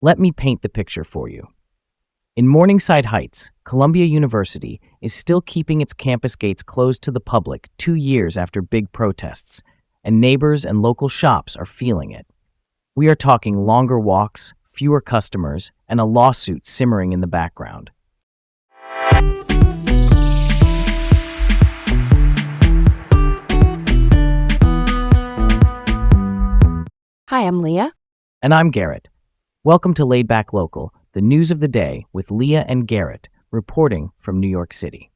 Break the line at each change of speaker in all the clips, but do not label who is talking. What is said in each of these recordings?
Let me paint the picture for you. In Morningside Heights, Columbia University is still keeping its campus gates closed to the public 2 years after big protests, and neighbors and local shops are feeling it. We are talking longer walks, fewer customers, and a lawsuit simmering in the background.
Hi, I'm Leah.
And I'm Garrett. Welcome to Laid Back Local, the news of the day with Leah and Garrett, reporting from New York City.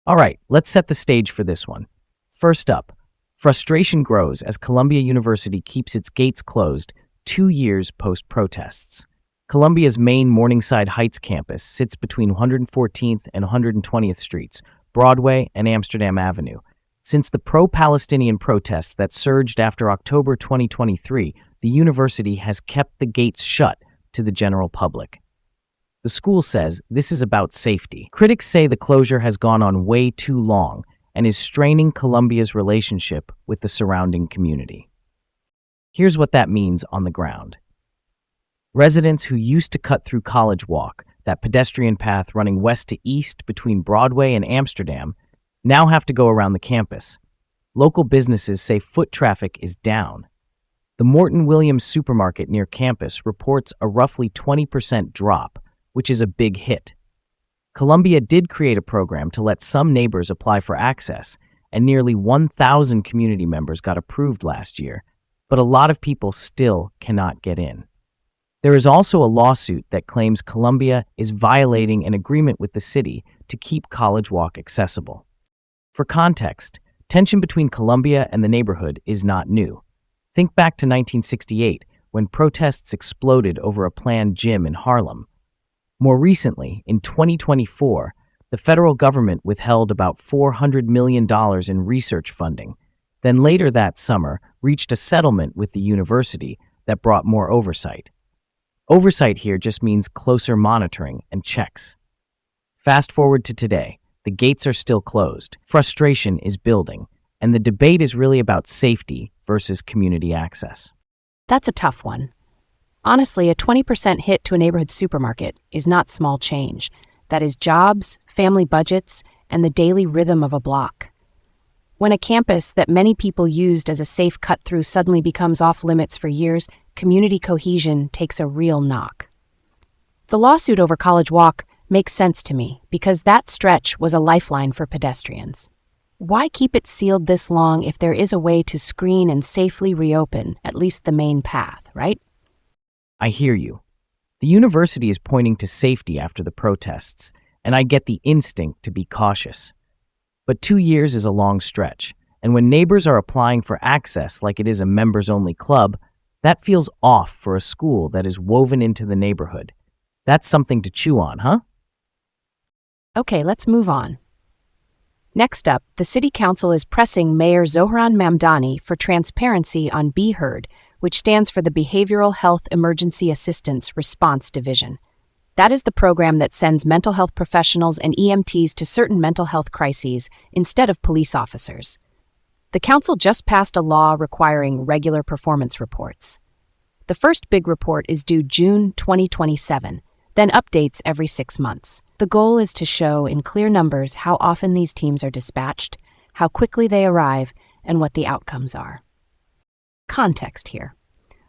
All right, let's set the stage for this one. First up, frustration grows as Columbia University keeps its gates closed 2 years post-protests. Columbia's main Morningside Heights campus sits between 114th and 120th Streets, Broadway and Amsterdam Avenue. Since the pro-Palestinian protests that surged after October 2023, the university has kept the gates shut to the general public. The school says this is about safety. Critics say the closure has gone on way too long and is straining Columbia's relationship with the surrounding community. Here's what that means on the ground. Residents who used to cut through College Walk, that pedestrian path running west to east between Broadway and Amsterdam, now have to go around the campus. Local businesses say foot traffic is down. The Morton Williams supermarket near campus reports a roughly 20% drop, which is a big hit. Columbia did create a program to let some neighbors apply for access, and nearly 1,000 community members got approved last year, but a lot of people still cannot get in. There is also a lawsuit that claims Columbia is violating an agreement with the city to keep College Walk accessible. For context, tension between Columbia and the neighborhood is not new. Think back to 1968, when protests exploded over a planned gym in Harlem. More recently, in 2024, the federal government withheld about $400 million in research funding, then later that summer reached a settlement with the university that brought more oversight. Oversight here just means closer monitoring and checks. Fast forward to today, the gates are still closed, frustration is building, and the debate is really about safety versus community access.
That's a tough one. Honestly, a 20% hit to a neighborhood supermarket is not small change. That is jobs, family budgets, and the daily rhythm of a block. When a campus that many people used as a safe cut-through suddenly becomes off-limits for years, community cohesion takes a real knock. The lawsuit over College Walk makes sense to me because that stretch was a lifeline for pedestrians. Why keep it sealed this long if there is a way to screen and safely reopen at least the main path, right?
I hear you. The university is pointing to safety after the protests, and I get the instinct to be cautious. But 2 years is a long stretch, and when neighbors are applying for access like it is a members-only club, that feels off for a school that is woven into the neighborhood. That's something to chew on, huh?
Okay, let's move on. Next up, the City Council is pressing Mayor Zohran Mamdani for transparency on BHERD, which stands for the Behavioral Health Emergency Assistance Response Division. That is the program that sends mental health professionals and EMTs to certain mental health crises instead of police officers. The council just passed a law requiring regular performance reports. The first big report is due June 2027, then updates every 6 months. The goal is to show in clear numbers how often these teams are dispatched, how quickly they arrive, and what the outcomes are. Context here.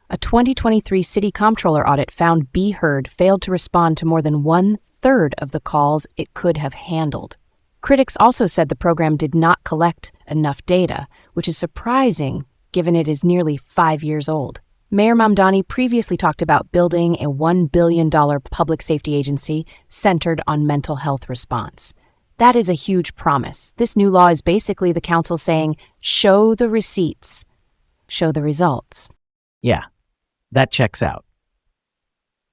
A 2023 City Comptroller audit found BHERD failed to respond to more than 1/3 of the calls it could have handled. Critics also said the program did not collect enough data, which is surprising given it is nearly 5 years old. Mayor Mamdani previously talked about building a $1 billion public safety agency centered on mental health response. That is a huge promise. This new law is basically the council saying, show the receipts, show the results.
Yeah, that checks out.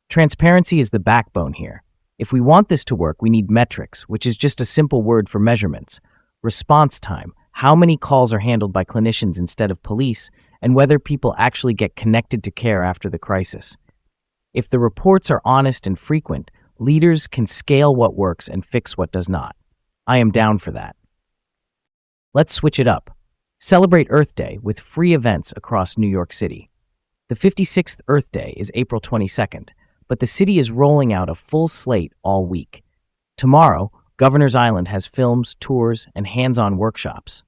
Transparency is the backbone here. If we want this to work, we need metrics, which is just a simple word for measurements. Response time, how many calls are handled by clinicians instead of police, and whether people actually get connected to care after the crisis. If the reports are honest and frequent, leaders can scale what works and fix what does not. I am down for that. Let's switch it up. Celebrate Earth Day with free events across New York City. The 56th Earth Day is April 22nd, but the city is rolling out a full slate all week. Tomorrow, Governor's Island has films, tours, and hands-on workshops.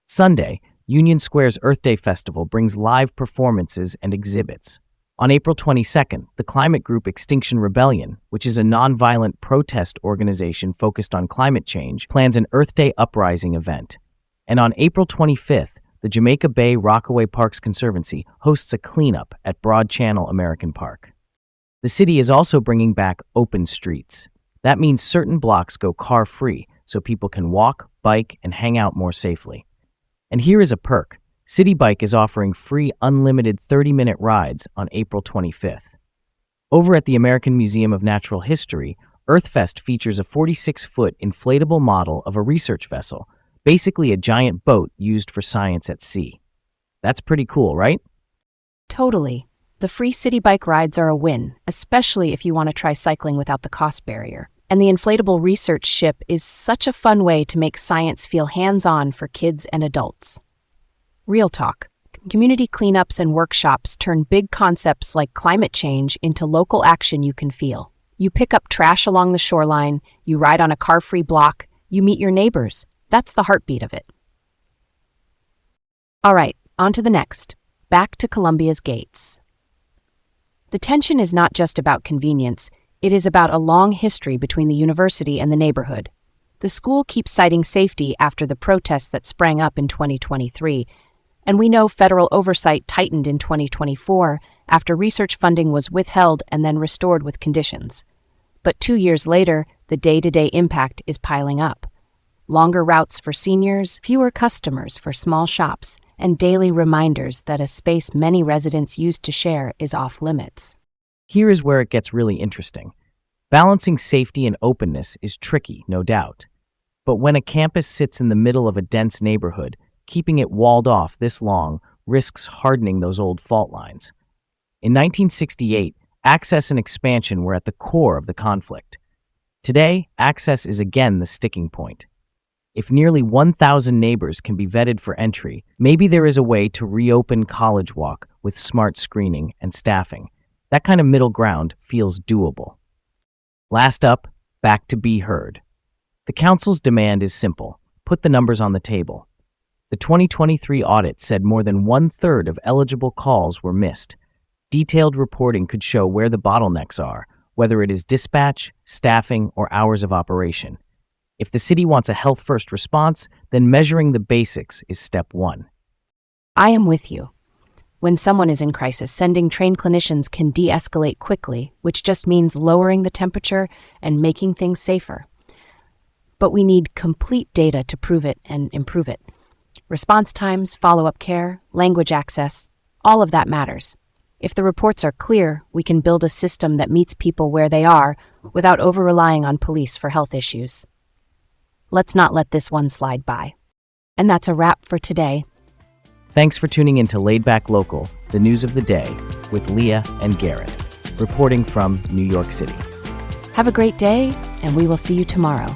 Sunday, Union Square's Earth Day Festival brings live performances and exhibits. On April 22nd, the climate group Extinction Rebellion, which is a nonviolent protest organization focused on climate change, plans an Earth Day uprising event. And on April 25th, the Jamaica Bay Rockaway Parks Conservancy hosts a cleanup at Broad Channel American Park. The city is also bringing back open streets. That means certain blocks go car-free so people can walk, bike, and hang out more safely. And here is a perk. City Bike is offering free unlimited 30-minute rides on April 25th. Over at the American Museum of Natural History, EarthFest features a 46-foot inflatable model of a research vessel, basically a giant boat used for science at sea. That's pretty cool, right?
Totally. The free city bike rides are a win, especially if you want to try cycling without the cost barrier. And the inflatable research ship is such a fun way to make science feel hands-on for kids and adults. Real talk. Community cleanups and workshops turn big concepts like climate change into local action you can feel. You pick up trash along the shoreline, you ride on a car-free block, you meet your neighbors. That's the heartbeat of it. All right, on to the next. Back to Columbia's gates. The tension is not just about convenience, it is about a long history between the university and the neighborhood. The school keeps citing safety after the protests that sprang up in 2023, and we know federal oversight tightened in 2024 after research funding was withheld and then restored with conditions. But 2 years later, the day-to-day impact is piling up. Longer routes for seniors, fewer customers for small shops, and daily reminders that a space many residents used to share is off limits.
Here is where it gets really interesting. Balancing safety and openness is tricky, no doubt. But when a campus sits in the middle of a dense neighborhood, keeping it walled off this long risks hardening those old fault lines. In 1968, access and expansion were at the core of the conflict. Today, access is again the sticking point. If nearly 1,000 neighbors can be vetted for entry, maybe there is a way to reopen College Walk with smart screening and staffing. That kind of middle ground feels doable. Last up, back to be heard. The council's demand is simple. Put the numbers on the table. The 2023 audit said more than 1/3 of eligible calls were missed. Detailed reporting could show where the bottlenecks are, whether it is dispatch, staffing, or hours of operation. If the city wants a health-first response, then measuring the basics is step one.
I am with you. When someone is in crisis, sending trained clinicians can de-escalate quickly, which just means lowering the temperature and making things safer. But we need complete data to prove it and improve it. Response times, follow-up care, language access, all of that matters. If the reports are clear, we can build a system that meets people where they are without over-relying on police for health issues. Let's not let this one slide by. And that's a wrap for today.
Thanks for tuning in to Laid Back Local, the news of the day, with Leah and Garrett, reporting from New York City.
Have a great day, and we will see you tomorrow.